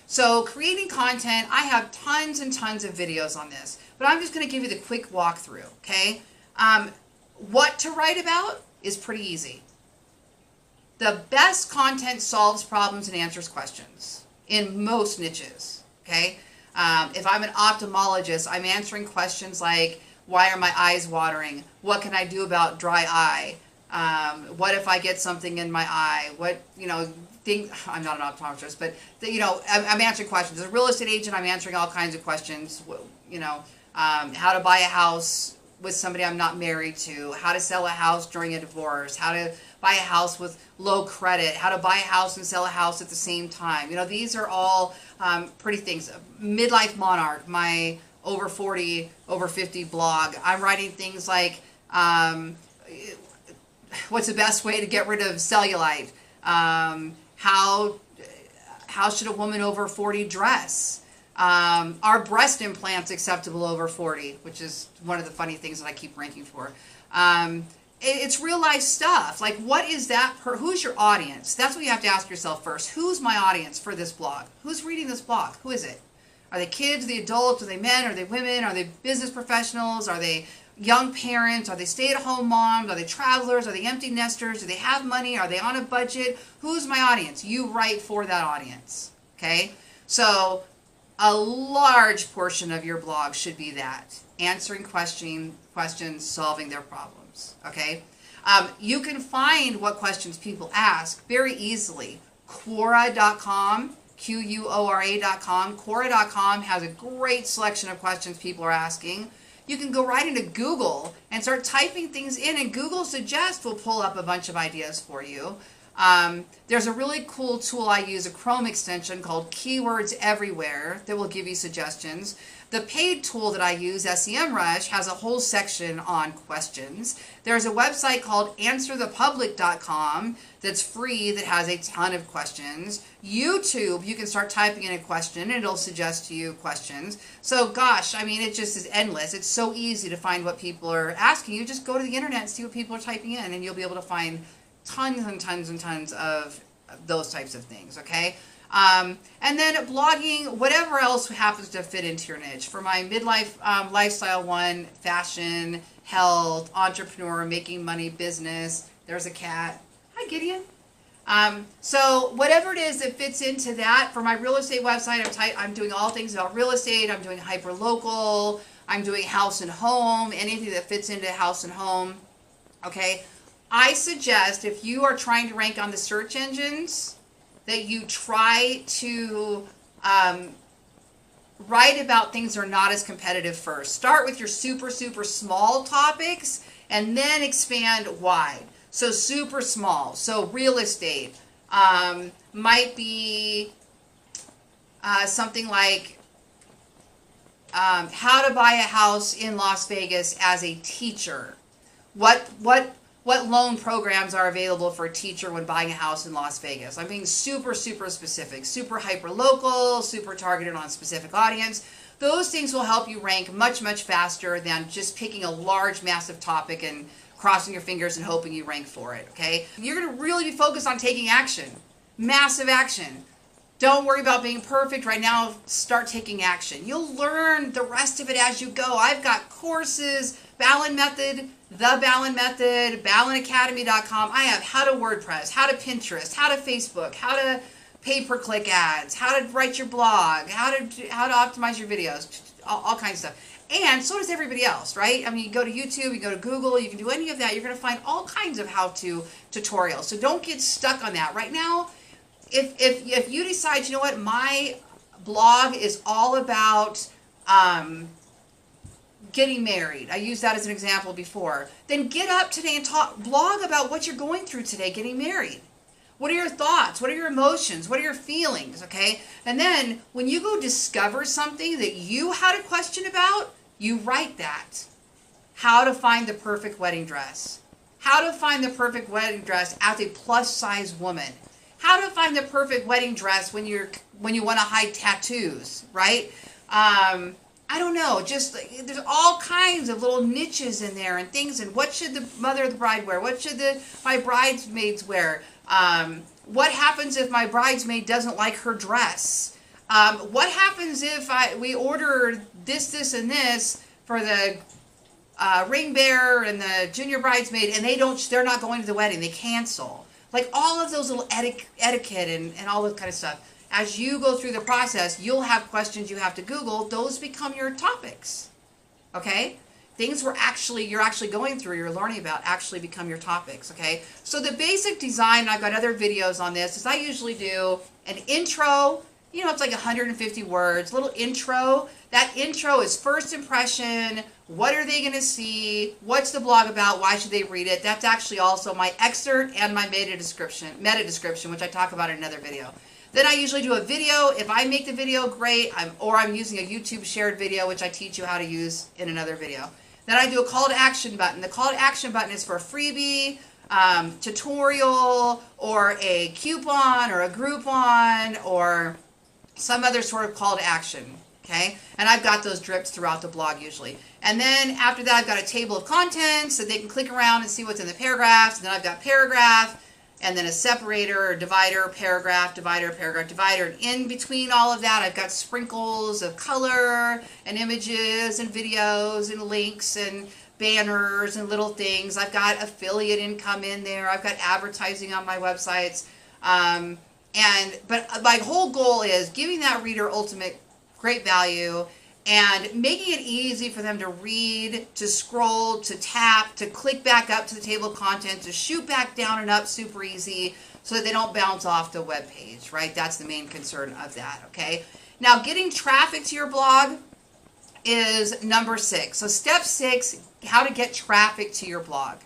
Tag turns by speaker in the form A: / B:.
A: So creating content, I have tons and tons of videos on this, but I'm just going to give you the quick walkthrough, okay? What to write about is pretty easy. The best content solves problems and answers questions in most niches, okay? If I'm an ophthalmologist, I'm answering questions like, why are my eyes watering? What can I do about dry eye? What if I get something in my eye? What, I'm not an optometrist, but, I'm answering questions. As a real estate agent, I'm answering all kinds of questions, how to buy a house with somebody I'm not married to, how to sell a house during a divorce, how to buy a house with low credit, how to buy a house and sell a house at the same time. These are all pretty things. Midlife Monarch, my over 40, over 50 blog. I'm writing things like, what's the best way to get rid of cellulite? How should a woman over 40 dress? Are breast implants acceptable over 40? Which is one of the funny things that I keep ranking for. It's real life stuff. Like, what is that? Who's your audience? That's what you have to ask yourself first. Who's my audience for this blog? Who's reading this blog? Who is it? Are they kids? Are they adults? Are they men? Are they women? Are they business professionals? Are they young parents? Are they stay-at-home moms? Are they travelers? Are they empty nesters? Do they have money? Are they on a budget? Who's my audience? You write for that audience. Okay? So a large portion of your blog should be that. Answering questions, solving their problems. Okay? You can find what questions people ask very easily. Quora.com, Quora.com. Quora.com has a great selection of questions people are asking. You can go right into Google and start typing things in, and Google Suggest will pull up a bunch of ideas for you. There's a really cool tool I use, a Chrome extension called Keywords Everywhere, that will give you suggestions. The paid tool that I use, SEMrush, has a whole section on questions. There's a website called answerthepublic.com that's free that has a ton of questions. YouTube, you can start typing in a question and it'll suggest to you questions. So gosh, I mean, it just is endless. It's so easy to find what people are asking. You just go to the internet and see what people are typing in, and you'll be able to find tons and tons and tons of those types of things, okay? And then blogging, whatever else happens to fit into your niche. For my midlife lifestyle one, fashion, health, entrepreneur, making money, business. There's a cat. Hi, Gideon. So whatever it is that fits into that. For my real estate website, I'm doing all things about real estate. I'm doing hyper-local. I'm doing house and home, anything that fits into house and home. Okay. I suggest if you are trying to rank on the search engines, that you try to write about things that are not as competitive first. Start with your super, super small topics and then expand wide. So super small. So real estate might be something like how to buy a house in Las Vegas as a teacher. What loan programs are available for a teacher when buying a house in Las Vegas? I'm being super, super specific, super hyper-local, super targeted on a specific audience. Those things will help you rank much, much faster than just picking a large, massive topic and crossing your fingers and hoping you rank for it, okay? You're going to really be focused on taking action, massive action. Don't worry about being perfect right now. Start taking action. You'll learn the rest of it as you go. I've got courses, Ballen Method, The Ballen Method, BallenAcademy.com. I have how to WordPress, how to Pinterest, how to Facebook, how to pay-per-click ads, how to write your blog, how to optimize your videos, all kinds of stuff. And so does everybody else, right? I mean, you go to YouTube, you go to Google, you can do any of that. You're going to find all kinds of how-to tutorials. So don't get stuck on that. Right now, if you decide, you know what, my blog is all about getting married. I used that as an example before. Then get up today and blog about what you're going through today, getting married. What are your thoughts? What are your emotions? What are your feelings? Okay? And then when you go discover something that you had a question about, you write that. How to find the perfect wedding dress. How to find the perfect wedding dress as a plus-size woman. How to find the perfect wedding dress when you want to hide tattoos, right? I don't know, just there's all kinds of little niches in there and things. And what should the mother of the bride wear? What should my bridesmaids wear? What happens if my bridesmaid doesn't like her dress? What happens if we order this, and this for the ring bearer and the junior bridesmaid, and they're not going to the wedding, they cancel. Like all of those little etiquette and all that kind of stuff. As you go through the process, you'll have questions you have to Google. Those become your topics. Okay? Things you're actually going through, you're learning about, actually become your topics. Okay? So the basic design, and I've got other videos on this, is I usually do an intro. You know, it's like 150 words, little intro. That intro is first impression. What are they going to see? What's the blog about? Why should they read it? That's actually also my excerpt and my meta description, which I talk about in another video. Then I usually do a video. If I make the video, great. I'm using a YouTube shared video, which I teach you how to use in another video. Then I do a call to action button. The call to action button is for a freebie, tutorial, or a coupon, or a Groupon, or some other sort of call to action. Okay, and I've got those drips throughout the blog usually. And then after that, I've got a table of contents so they can click around and see what's in the paragraphs. And then I've got paragraph, and then a separator or divider, paragraph, divider, paragraph, divider. And in between all of that, I've got sprinkles of color and images and videos and links and banners and little things. I've got affiliate income in there. I've got advertising on my websites. But my whole goal is giving that reader ultimate great value and making it easy for them to read, to scroll, to tap, to click back up to the table of contents, to shoot back down and up super easy so that they don't bounce off the web page, right? That's the main concern of that, okay? Now, getting traffic to your blog is number 6. So step 6, how to get traffic to your blog.